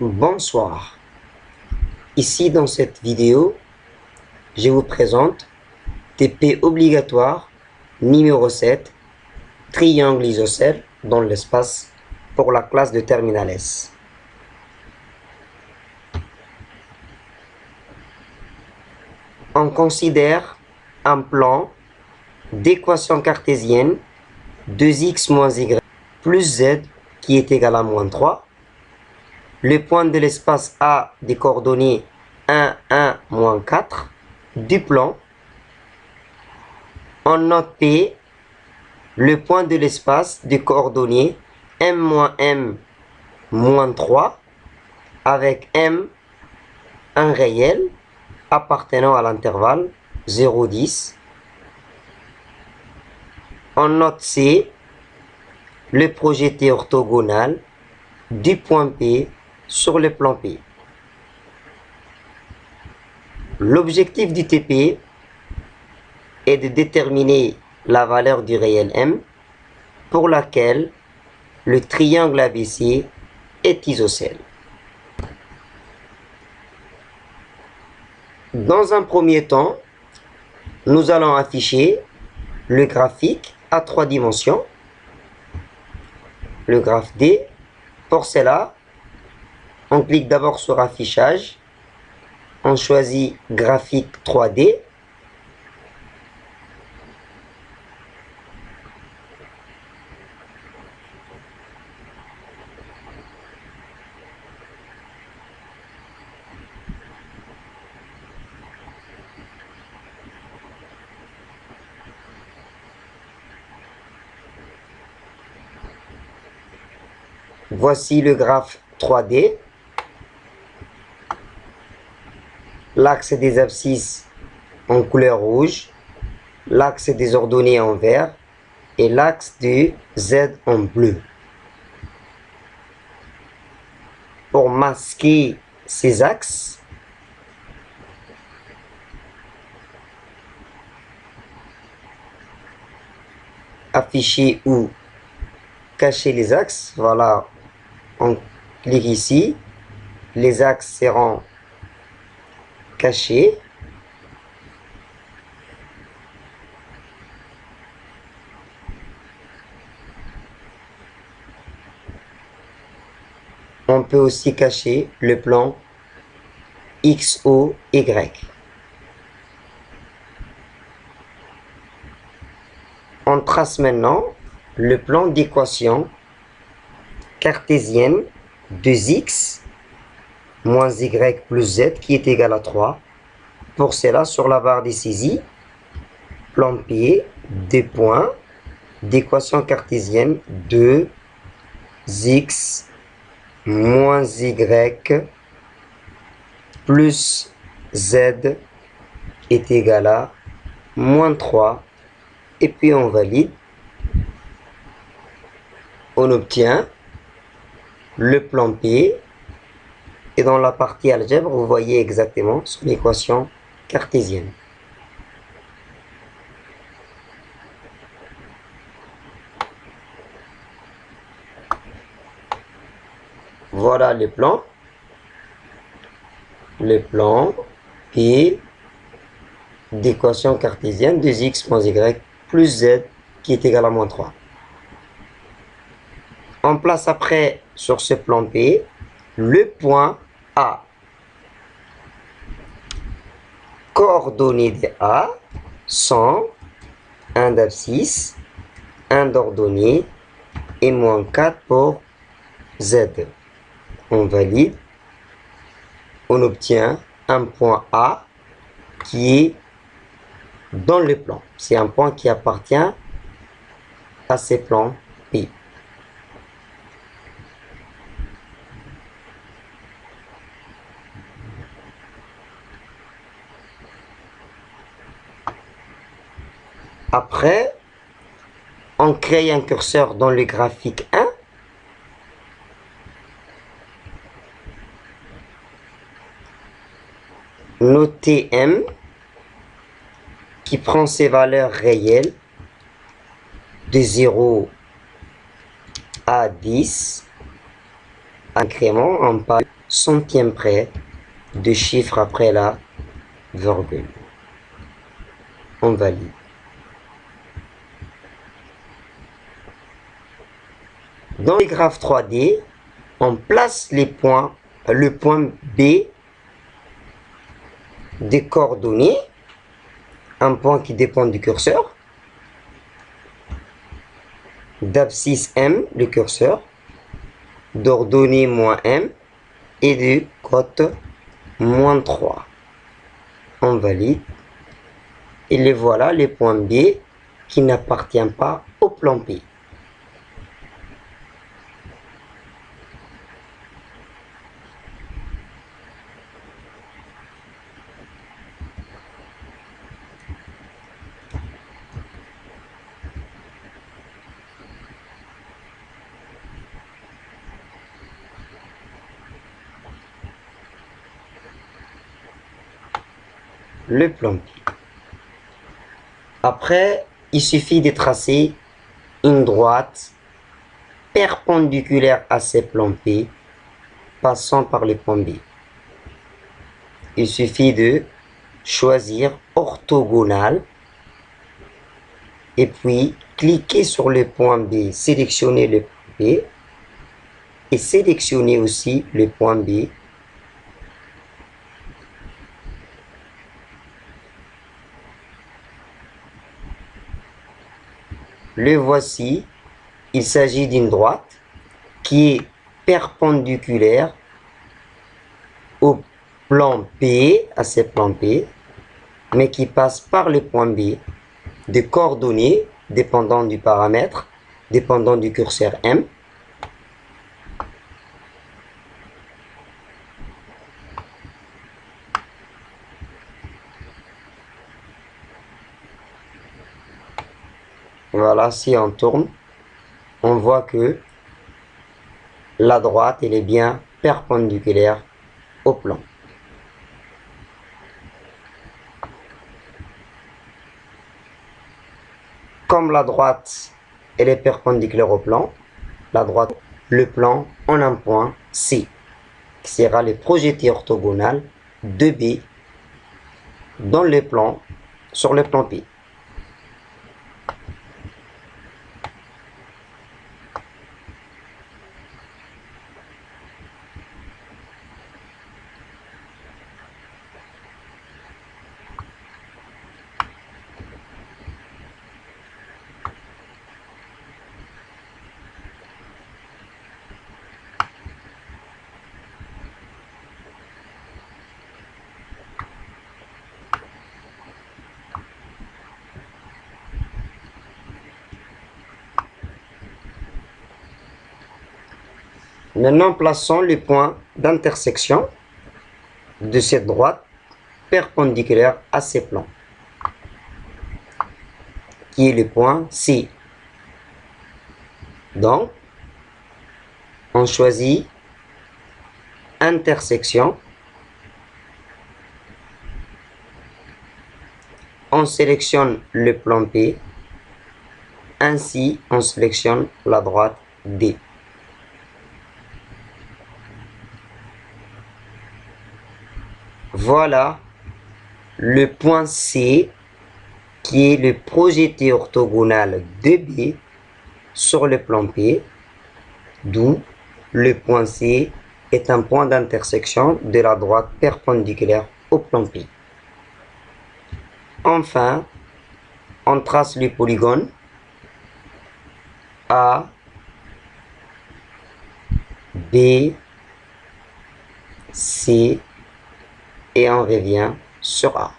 Bonsoir. Ici dans cette vidéo, je vous présente TP obligatoire numéro 7, triangle isocèle dans l'espace pour la classe de terminale S. On considère un plan d'équation cartésienne 2x moins y plus z qui est égal à moins 3. Le point de l'espace A des coordonnées 1, 1, moins 4 du plan. On note P, le point de l'espace des coordonnées m moins m moins 3 avec m un réel appartenant à l'intervalle 0, 10. On note C, le projeté orthogonal du point P sur le plan P. L'objectif du TP est de déterminer la valeur du réel M pour laquelle le triangle ABC est isocèle. Dans un premier temps, nous allons afficher le graphique à 3 dimensions, le graphe D. Pour cela, on clique d'abord sur affichage, on choisit graphique 3D. Voici le graphe 3D. L'axe des abscisses en couleur rouge, l'axe des ordonnées en vert et l'axe du Z en bleu. Pour masquer ces axes, afficher ou cacher les axes, voilà, on clique ici, les axes seront cachés. On peut aussi cacher le plan XOY. On trace maintenant le plan d'équation cartésienne 2x moins y plus z qui est égal à 3. Pour cela, sur la barre des saisies, plan P, des points d'équation cartésienne 2x moins y plus z est égal à moins 3. Et puis on valide. On obtient le plan P. Et dans la partie algèbre, vous voyez exactement son équation cartésienne. Voilà le plan. Le plan P d'équation cartésienne 2x moins y plus z qui est égal à moins 3. On place après sur ce plan P le point A. Coordonnées de A sont 1 d'abscisse, 1 d'ordonnée et moins 4 pour Z. On valide. On obtient un point A qui est dans le plan. C'est un point qui appartient à ces plans P. Après, on crée un curseur dans le graphique 1. Notez M qui prend ses valeurs réelles de 0 à 10. Incrément en pas centième près de chiffre après la virgule. On valide. Dans les graphes 3D, on place les points, le point B des coordonnées, un point qui dépend du curseur, d'abscisse M, le curseur, d'ordonnée -M et de cote -3. On valide. Et les voilà, les points B qui n'appartiennent pas au plan P. Le plan P. Après, il suffit de tracer une droite perpendiculaire à ces plans P, passant par le point B. Il suffit de choisir orthogonal et puis cliquer sur le point B, sélectionner le point B et sélectionner aussi le point B. Le voici, il s'agit d'une droite qui est perpendiculaire au plan P, à ces plans P, mais qui passe par le point B, des coordonnées dépendant du paramètre, dépendant du curseur M. Voilà, si on tourne, on voit que la droite, elle est bien perpendiculaire au plan. Comme la droite, elle est perpendiculaire au plan, la droite, le plan en un point C, qui sera le projeté orthogonal de B dans le plan, sur le plan P. Maintenant, plaçons le point d'intersection de cette droite perpendiculaire à ces plans, qui est le point C. Donc, on choisit intersection, on sélectionne le plan P, ainsi on sélectionne la droite D. Voilà le point C qui est le projeté orthogonal de B sur le plan P, d'où le point C est un point d'intersection de la droite perpendiculaire au plan P. Enfin, on trace le polygone A, B, C et on revient sur A.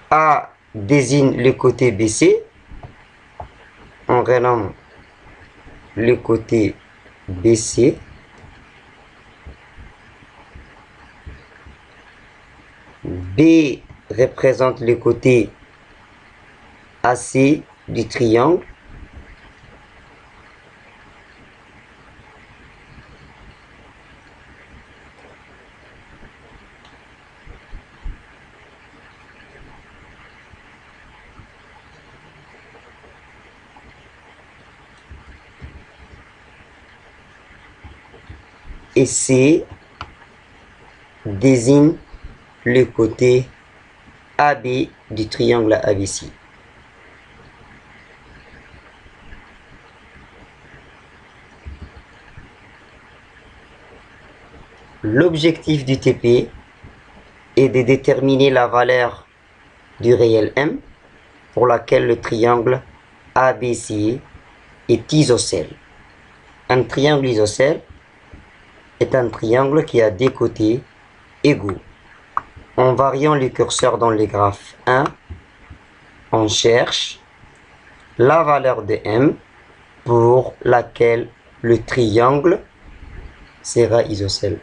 A désigne le côté BC, on renomme le côté BC. B représente le côté AC du triangle. et C désigne le côté AB du triangle ABC. L'objectif du TP est de déterminer la valeur du réel M pour laquelle le triangle ABC est isocèle. Un triangle isocèle est un triangle qui a des côtés égaux. En variant le curseur dans le graphe 1, on cherche la valeur de M pour laquelle le triangle sera isocèle.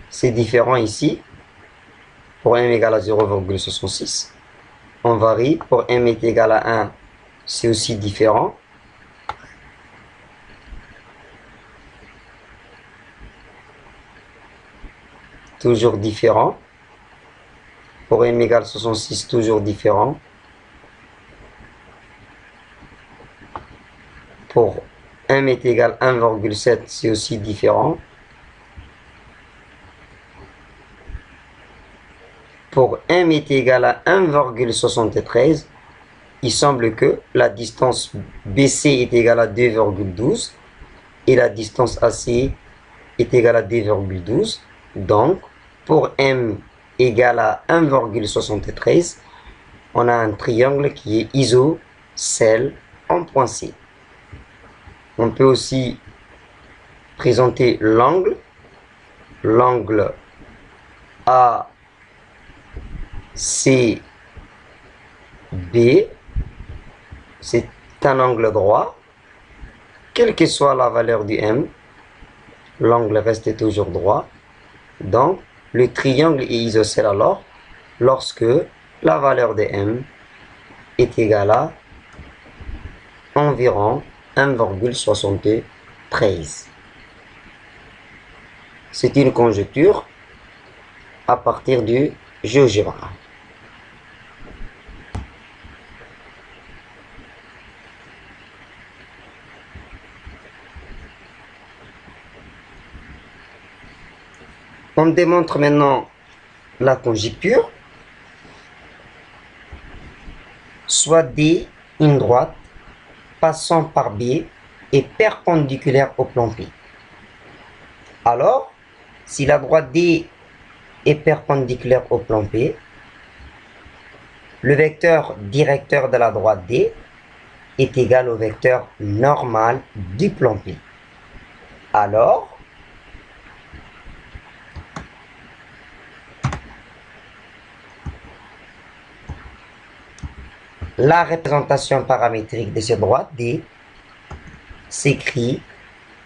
C'est différent ici. Pour m égale à 0,66. On varie. Pour m est égal à 1, c'est aussi différent. Toujours différent. Pour m égale 66, toujours différent. Pour m est égal à 1,7, c'est aussi différent. Pour m est égal à 1,73, il semble que la distance BC est égale à 2,12 et la distance AC est égale à 2,12. Donc, pour m égale à 1,73, on a un triangle qui est isocèle en point C. On peut aussi présenter l'angle. L'angle ACB, c'est un angle droit. Quelle que soit la valeur du M, l'angle reste toujours droit. Donc, le triangle est isocèle alors lorsque la valeur de M est égale à environ 1,73. C'est une conjecture à partir du GeoGebra. On démontre maintenant la conjecture. Soit D, une droite, passant par B, est perpendiculaire au plan P. Alors, si la droite D est perpendiculaire au plan P, le vecteur directeur de la droite D est égal au vecteur normal du plan P. Alors, la représentation paramétrique de cette droite D s'écrit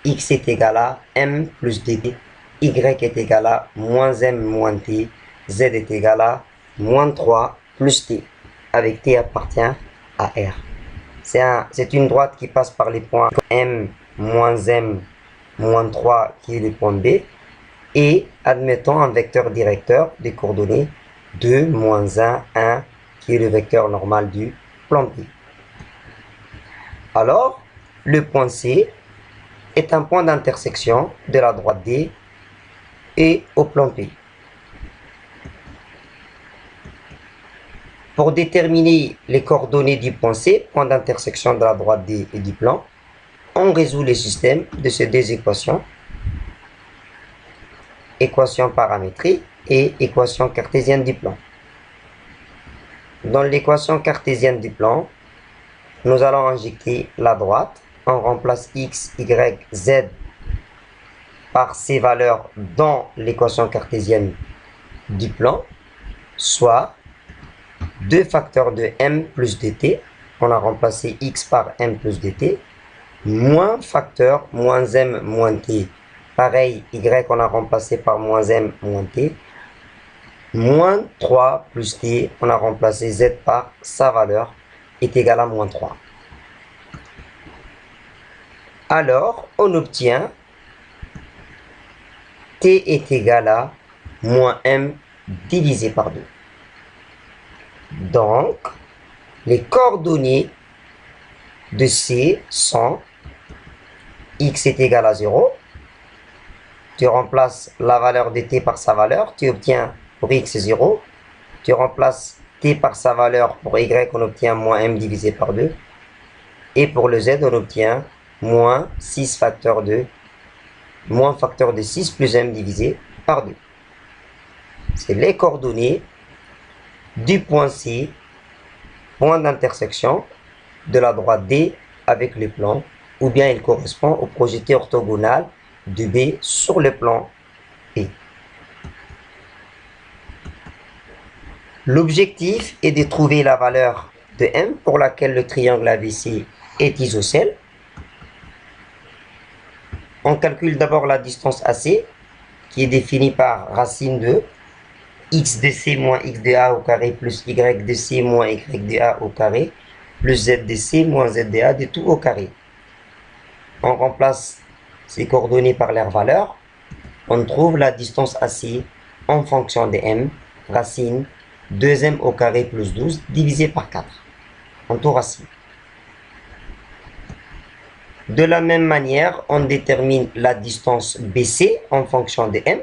x est égal à m plus dt, y est égal à moins m moins t, z est égal à moins 3 plus t, avec t appartient à R. C'est une droite qui passe par les points m moins m moins 3 qui est le point B, et admettons un vecteur directeur des coordonnées 2, moins 1, 1, qui est le vecteur normal du plan P. Alors, le point C est un point d'intersection de la droite D et au plan P. Pour déterminer les coordonnées du point C, point d'intersection de la droite D et du plan, on résout le système de ces deux équations. Équation paramétrique et équation cartésienne du plan. Dans l'équation cartésienne du plan, nous allons injecter la droite. On remplace x, y, z par ces valeurs dans l'équation cartésienne du plan, soit 2 facteurs de m plus dt. On a remplacé x par m plus dt, moins facteur moins m moins t. Pareil, y on a remplacé par moins m moins t, moins 3 plus t, on a remplacé z par sa valeur est égale à moins 3. Alors, on obtient t est égal à moins m divisé par 2. Donc, les coordonnées de C sont x est égal à 0. Tu remplaces la valeur de t par sa valeur, tu obtiens pour x 0. Tu remplaces t par sa valeur, pour y on obtient moins m divisé par 2. Et pour le z, on obtient moins 6 facteur de moins facteur de 6 plus m divisé par 2. C'est les coordonnées du point C, point d'intersection de la droite D avec le plan, ou bien il correspond au projeté orthogonal de B sur le plan E. L'objectif est de trouver la valeur de M pour laquelle le triangle ABC est isocèle. On calcule d'abord la distance AC, qui est définie par racine de x de C moins x de A au carré plus y de C moins y de A au carré plus z de C moins z de A de tout au carré. On remplace ces coordonnées par leurs valeurs. On trouve la distance AC en fonction de M, racine 2m au carré plus 12 divisé par 4. En tout racine. De la même manière, on détermine la distance BC en fonction de M.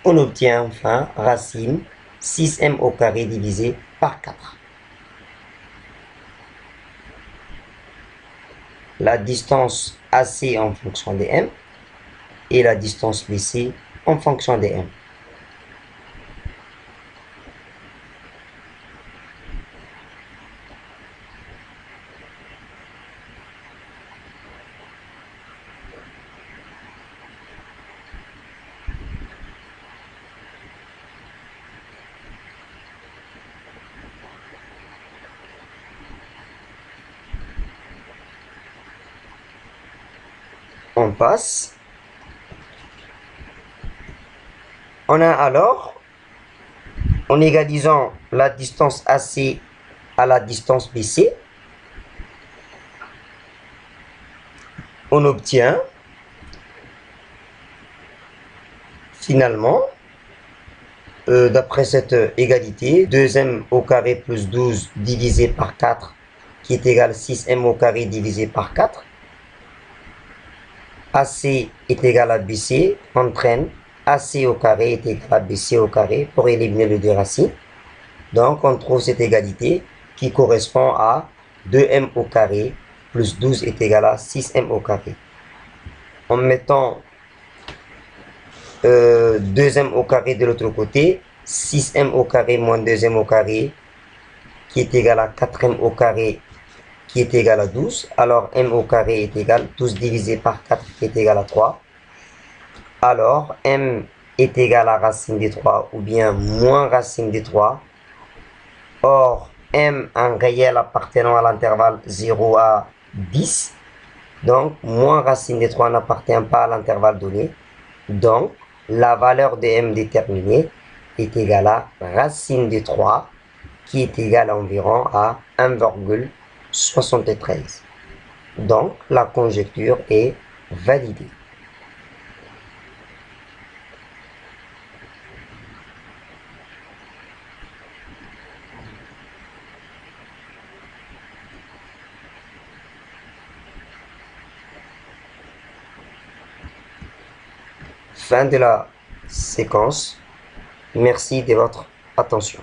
On obtient enfin racine 6m au carré divisé par 4. La distance AC en fonction de M et la distance BC en fonction de M. On passe. On a alors, en égalisant la distance AC à la distance BC, on obtient finalement, d'après cette égalité, 2m au carré plus 12 divisé par 4, qui est égal à 6m au carré divisé par 4. AC est égal à BC, entraîne AC au carré est égal à BC au carré pour éliminer les deux racines. Donc on trouve cette égalité qui correspond à 2m au carré plus 12 est égal à 6m au carré. En mettant 2m au carré de l'autre côté, 6m au carré moins 2m au carré qui est égal à 4m au carré qui est égal à 12. Alors m au carré est égal à 12 divisé par 4 qui est égal à 3. Alors m est égal à racine de 3 ou bien moins racine de 3. Or m en réel appartenant à l'intervalle 0 à 10. Donc moins racine de 3 n'appartient pas à l'intervalle donné. Donc la valeur de m déterminée est égale à racine de 3 qui est égale environ à 1,73. Donc la conjecture est validée. Fin de la séquence. Merci de votre attention.